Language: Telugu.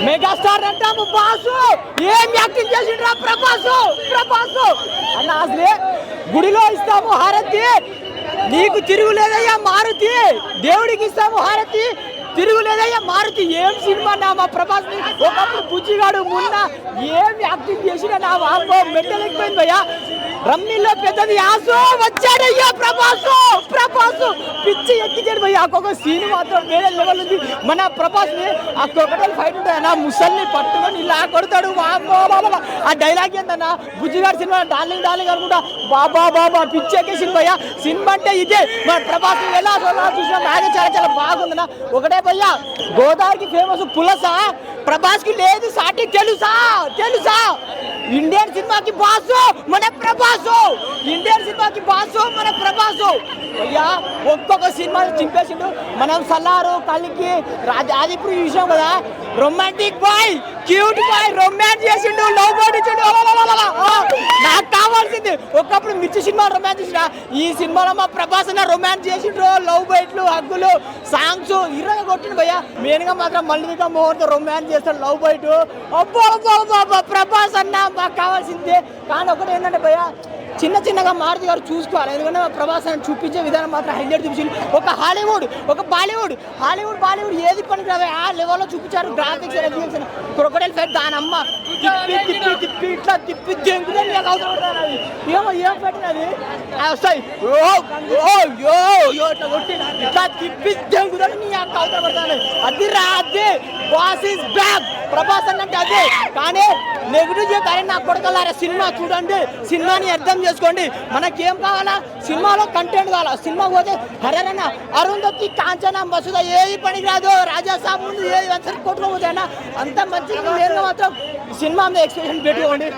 మెగాస్టార్ అంటాము బాసు. ఏం యాక్టింగ్ చేసిండ్రా ప్రభాసు అన్న. అసలే గుడిలో ఇస్తాము హారతి, నీకు తిరుగులేదయ్యా మారుతి. దేవుడికి ఇస్తాము హారతి, తిరుగులేదయ్యా మారుతి. ఏం సినిమా నా మా ప్రభాస్. ఒకప్పుడు బుజ్జిగాడు మొన్న ఏం యాక్టింగ్ చేసినా నా వాంబో మెట్టలేకపోయింది భయ్యా. రమ్మిలో పెద్దది ఆసు వచ్చాడయ్యా ప్రభాసు. పిచ్చి ఎక్కించాడు భయ్యా. ఒక్కొక్క సీన్ మాత్రం వేరే లెవెల్ ఉంది. మన ప్రభాస్ ఆ క్రొకడైల్ ఫైట్ ఉంటాయి నా ముసల్ని పట్టుకొని ఇలా కొడతాడు. ఆ డైలాగ్ ఏంటన్నా బుజ్జిగాడు సినిమా డార్లింగ్ అనుకుంటా. బాబా పిచ్చి ఎక్కేసింది భయ్యా. సినిమా అంటే ఇదే. మన ప్రభాస్ ఎలా చూసినా నాకే చాలా బాగుందన్నా. ఒకటే భయ్యా, గోదావరికి ఫేమస్ పులస, ప్రభాస్ కి లేదు సాటి. తెలుసా ఇండియన్ సినిమాకి బాసు మన ప్రభాసు. అయ్యా ఒక్కొక్క సినిమా చింపేసిండు. మనం సల్లారు కలికి ఆదిపురు చూసాం కదా. Romantic boy, cute boy, romance చేసిండు, లవ్ బర్డ్ ఇచ్చిండు. నాకు కావాల్సింది ఒకప్పుడు మిర్చి సినిమా రొమాన్స్ చేసిన, ఈ సినిమాలో మా ప్రభాస్ అన్న రొమాన్స్ చేసిండ్రు. లవ్ బైట్లు, హగ్గులు, సాంగ్స్ ఇరవై కొట్టిండు భయ్యా. మెయిన్ గా మాత్రం మల్లికా మోహన్ తో రొమాన్స్ చేస్తాడు, లవ్ బైట్. అబ్బో ప్రభాస్ అన్న మాకు కావాల్సిందే. కానీ ఒకటి ఏంటంటే భయ్యా, చిన్నగా మారుతి గారు చూసుకోవాలి. ఎందుకంటే ప్రభాస్ అని చూపించే విధానం మాత్రం హైలైట్ చూపించింది. ఒక హాలీవుడ్, ఒక బాలీవుడ్ ఏది పనికి రావే ఆ లెవెల్లో చూపించారు. గ్రాఫిక్స్, క్రొకడైల్ ఫైట్ దాని అమ్మ తిప్పి ఇట్లా తిప్పి జంకుదని ఏమో ఏం పెట్టినది వస్తాయి. ఇట్లా తిప్పి జంకుదని నీ అక్క అవతల పడతాను. అది అదే బాస్ ఇస్ బ్యాక్. ప్రభాస్ అన్నంటే అదే. కానీ నెగిటివ్ చెప్పారే నా కొడకలారా. సినిమా చూడండి, సినిమాని అర్థం చేసుకోండి. మనకేం కావాలా? సినిమాలో కంటెంట్ కావాలా. సినిమా పోతే హరేరన్న అరుంధతి, కాంచనా, మసూద ఏది పనికి రాదు. రాజా సాబ్ ముందు ఏది కొట్టుకోపోతే అన్న అంత మంచిగా మాత్రం సినిమా మీద ఎక్స్ప్రెషన్ పెట్టుకోండి.